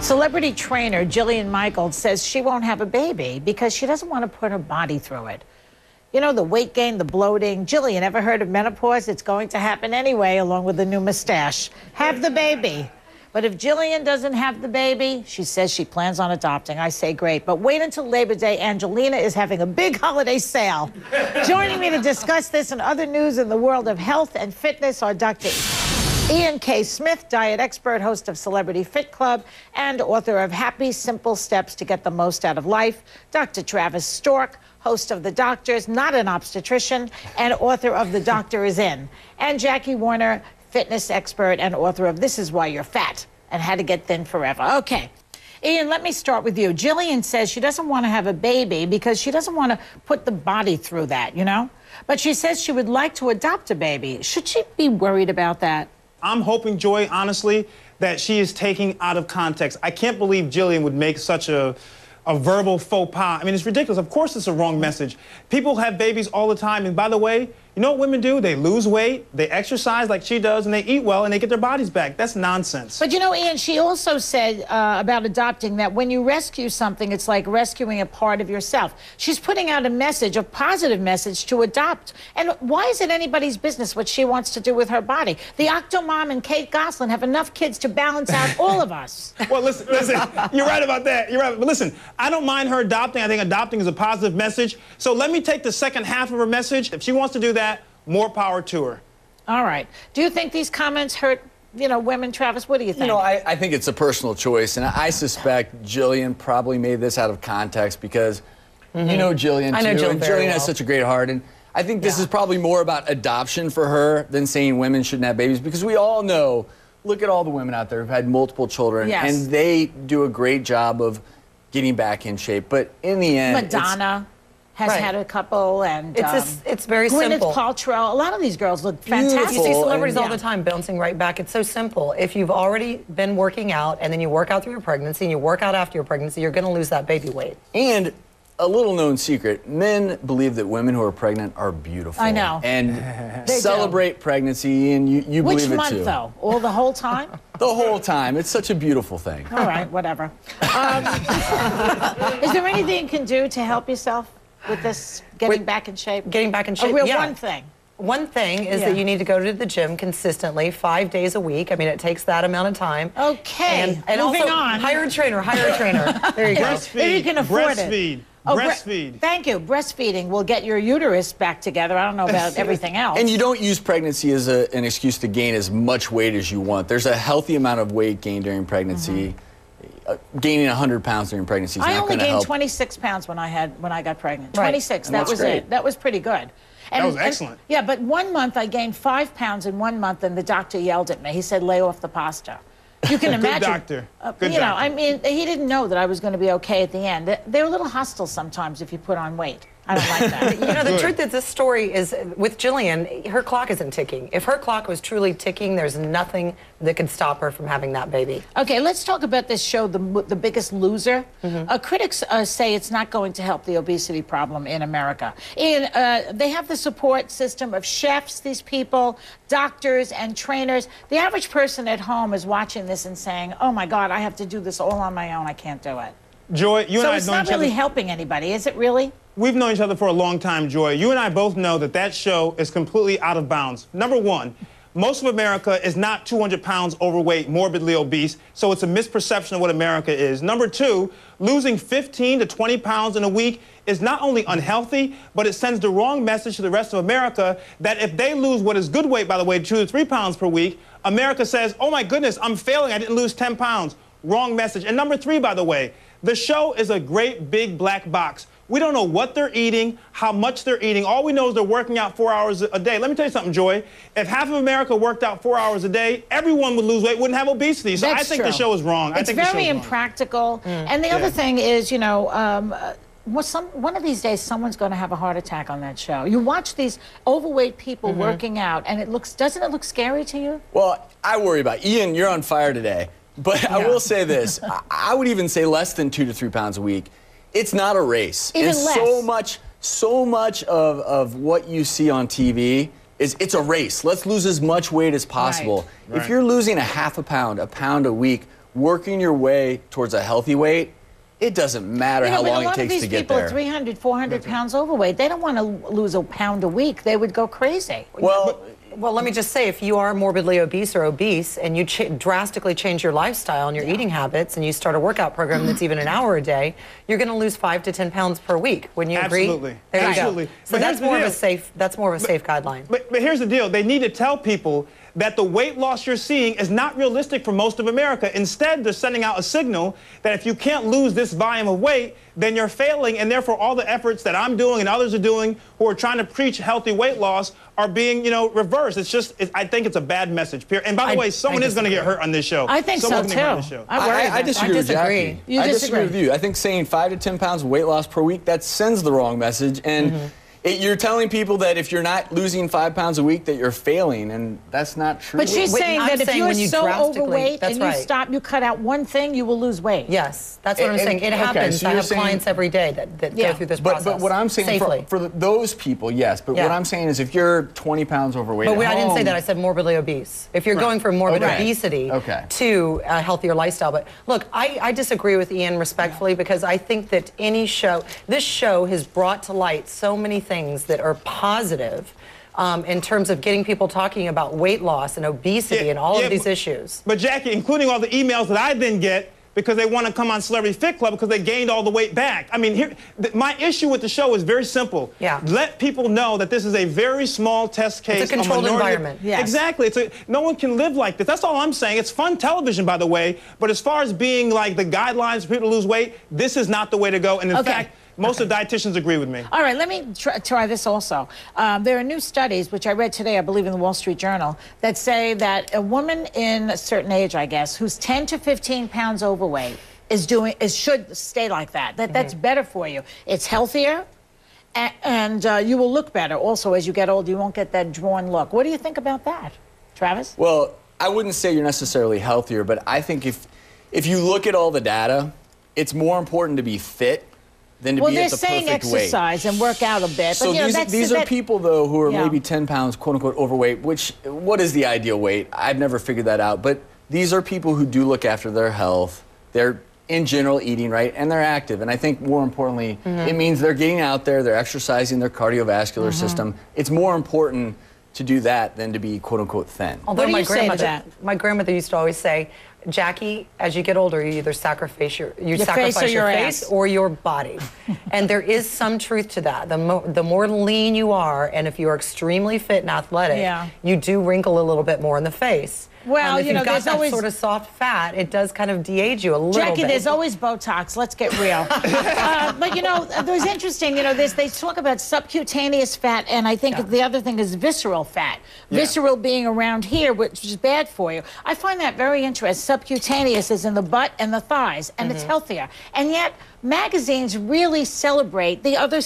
Celebrity trainer Gillian Michaels says she won't have a baby because she doesn't want to put her body through it. You know, the weight gain, the bloating. Gillian, ever heard of menopause? It's going to happen anyway, along with the new mustache. Have the baby. But if Gillian doesn't have the baby, she says she plans on adopting. I say great. But wait until Labor Day. Angelina is having a big holiday sale. Joining me to discuss this and other news in the world of health and fitness are Dr. Ian K. Smith, diet expert, host of Celebrity Fit Club, and author of Happy Simple Steps to Get the Most Out of Life. Dr. Travis Stork, host of The Doctors, not an obstetrician, and author of The Doctor Is In. And Jackie Warner, fitness expert and author of This Is Why You're Fat and How to Get Thin Forever. Okay. Ian, let me start with you. Gillian says she doesn't want to have a baby because she doesn't want to put the body through that, you know? But she says she would like to adopt a baby. Should she be worried about that? I'm hoping, Joy, honestly, that she is taking out of context. I can't believe Gillian would make such a verbal faux pas. I mean, it's ridiculous. Of course it's a wrong message. People have babies all the time, and by the way, you know what women do? They lose weight, they exercise like she does, and they eat well, and they get their bodies back. That's nonsense. But you know, Ian, she also said about adopting that when you rescue something, it's like rescuing a part of yourself. She's putting out a message, a positive message to adopt. And why is it anybody's business what she wants to do with her body? The Octomom and Kate Gosselin have enough kids to balance out all of us. Well, listen, you're right about that. You're right. But listen, I don't mind her adopting. I think adopting is a positive message. So let me take the second half of her message. If she wants to do that, more power to her. All right. Do you think these comments hurt, you know, women, Travis? What do you think? You know, I think it's a personal choice, and I suspect Gillian probably made this out of context because you know Gillian, too. I know Gillian very well. Has such a great heart, and I think this is probably more about adoption for her than saying women shouldn't have babies, because we all know, look at all the women out there who've had multiple children, and they do a great job of getting back in shape. But in the end, Madonna has had a couple, and it's very Gwyneth simple. Paltrow. A lot of these girls look fantastic. You see celebrities all the time bouncing right back. It's so simple. If you've already been working out and then you work out through your pregnancy and you work out after your pregnancy, you're going to lose that baby weight. And a little known secret, men believe that women who are pregnant are beautiful. I know. And celebrate pregnancy, and you believe it too. Which month, though? All the whole time? The whole time. It's such a beautiful thing. All right, whatever. Is there anything you can do to help yourself with this getting back in shape? Getting back in shape, one thing. One thing is that you need to go to the gym consistently, 5 days a week. I mean, it takes that amount of time. Okay, and moving also, on. Hire a trainer, hire a trainer. There you go. Breastfeed. If you can afford breastfeed. it. Breastfeed. Thank you. Breastfeeding will get your uterus back together. I don't know about everything else. And you don't use pregnancy as an excuse to gain as much weight as you want. There's a healthy amount of weight gained during pregnancy. Gaining 100 pounds during pregnancy is not going to help. I only gained 26 pounds when I got pregnant. 26. That was it. That was pretty good. That was excellent. Yeah, but 1 month I gained 5 pounds in 1 month, and the doctor yelled at me. He said, "Lay off the pasta." You can imagine. Good doctor. Good you know, doctor. I mean, he didn't know that I was going to be okay at the end. They're a little hostile sometimes if you put on weight. I don't like that. You know, the truth is, this story is, with Gillian, her clock isn't ticking. If her clock was truly ticking, there's nothing that could stop her from having that baby. Okay, let's talk about this show, The Biggest Loser. Critics say it's not going to help the obesity problem in America. And they have the support system of chefs, these people, doctors, and trainers. The average person at home is watching this and saying, oh my God, I have to do this all on my own. I can't do it. Joy, you and I have known each other. So it's not really helping anybody, is it really? We've known each other for a long time, Joy. You and I both know that that show is completely out of bounds. Number one, most of America is not 200 pounds overweight, morbidly obese, so it's a misperception of what America is. Number two, losing 15 to 20 pounds in a week is not only unhealthy, but it sends the wrong message to the rest of America that if they lose what is good weight, by the way, 2 to 3 pounds per week, America says, oh my goodness, I'm failing, I didn't lose 10 pounds. Wrong message. And number three, by the way, the show is a great big black box. We don't know what they're eating, how much they're eating. All we know is they're working out 4 hours a day. Let me tell you something, Joy. If half of America worked out 4 hours a day, everone would lose weight, wouldn't have obesity. So I think the show is wrong. It's very impractical. And the other thing is, you know, one of these days, someone's going to have a heart attack on that show. You watch these overweight people working out, and doesn't it look scary to you? Well, I worry about Ian. You're on fire today. But I will say this. I would even say less than 2 to 3 pounds a week. It's not a race. Even less. So much of what you see on TV it's a race. Let's lose as much weight as possible. Right. If you're losing a half a pound a week, working your way towards a healthy weight, it doesn't matter how long it takes to get there. A lot of these people are 300, 400 pounds overweight. They don't want to lose a pound a week. They would go crazy. Well, let me just say, if you are morbidly obese or obese and you drastically change your lifestyle and your eating habits and you start a workout program that's even an hour a day, you're going to lose 5 to 10 pounds per week. Wouldn't you agree? Absolutely. There Absolutely. you go. So that's more of a safe guideline. But here's the deal. They need to tell people that the weight loss you're seeing is not realistic for most of America. Instead, they're sending out a signal that if you can't lose this volume of weight, then you're failing, and therefore all the efforts that I'm doing and others are doing who are trying to preach healthy weight loss are being, reversed. It's just, I think it's a bad message. And by the way, someone is going to get hurt on this show. I think so, too. I disagree with Jackie. I disagree with you. I think saying 5 to 10 pounds of weight loss per week, that sends the wrong message. And you're telling people that if you're not losing 5 pounds a week that you're failing, and that's not true. But she's saying that if you're so overweight and you stop, you cut out one thing, you will lose weight. Yes, that's what I'm saying. It happens. I have clients every day that go through this process. But what I'm saying for those people, yes. But what I'm saying is if you're 20 pounds overweight I didn't say that. I said morbidly obese. If you're going from morbid obesity to a healthier lifestyle. But look, I disagree with Ian respectfully because I think that this show has brought to light so many things that are positive in terms of getting people talking about weight loss and obesity and all of these issues. But Jackie, including all the emails that I then get because they want to come on Celebrity Fit Club because they gained all the weight back. I mean, my issue with the show is very simple. Let people know that this is a very small test case. It's a controlled environment. Exactly. No one can live like this. That's all I'm saying. It's fun television, by the way, but as far as being like the guidelines for people to lose weight, this is not the way to go. And in fact, most of the dietitians agree with me. All right, let me try this also. There are new studies, which I read today, I believe in the Wall Street Journal, that say that a woman in a certain age, I guess, who's 10 to 15 pounds overweight should stay like that. That's better for you. It's healthier, and you will look better. Also, as you get older, you won't get that drawn look. What do you think about that, Travis? Well, I wouldn't say you're necessarily healthier, but I think if you look at all the data, it's more important to be fit than to be at the perfect weight. Well, they're saying exercise and work out a bit. So these are people, though, who are maybe 10 pounds, quote-unquote, overweight, what is the ideal weight? I've never figured that out. But these are people who do look after their health. They're, in general, eating right, and they're active. And I think, more importantly, it means they're getting out there, they're exercising their cardiovascular system. It's more important to do that than to be, quote-unquote, thin. Although my grandmother used to always say, Jackie, as you get older, you either sacrifice your face or your body. And there is some truth to that. The more lean you are, and if you're extremely fit and athletic, you do wrinkle a little bit more in the face. Well, if you've got that sort of soft fat, it does kind of de-age you a little bit. Jackie, there's always Botox. Let's get real. But, it was interesting. They talk about subcutaneous fat, and I think the other thing is visceral fat. Visceral being around here, which is bad for you. I find that very interesting. Subcutaneous is in the butt and the thighs, and it's healthier. And yet, magazines really celebrate the other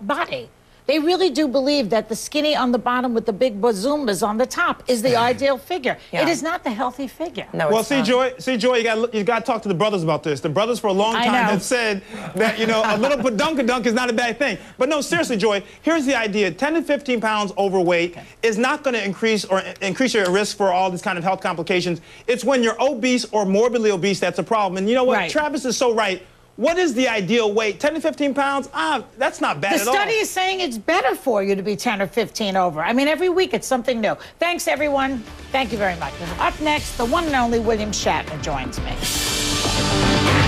body. They really do believe that the skinny on the bottom with the big bazoomas on the top is the ideal figure. It is not the healthy figure. No, well, see, Joy, you got to talk to the brothers about this. The brothers for a long time have said that, a little padunkadunk is not a bad thing. But no, seriously, Joy, here's the idea. 10 to 15 pounds overweight is not going to increase your risk for all these kind of health complications. It's when you're obese or morbidly obese that's a problem. And you know what? Travis is so right. What is the ideal weight? 10 to 15 pounds? That's not bad at all. The study is saying it's better for you to be 10 or 15 over. I mean, every week it's something new. Thanks, everyone. Thank you very much. Up next, the one and only William Shatner joins me.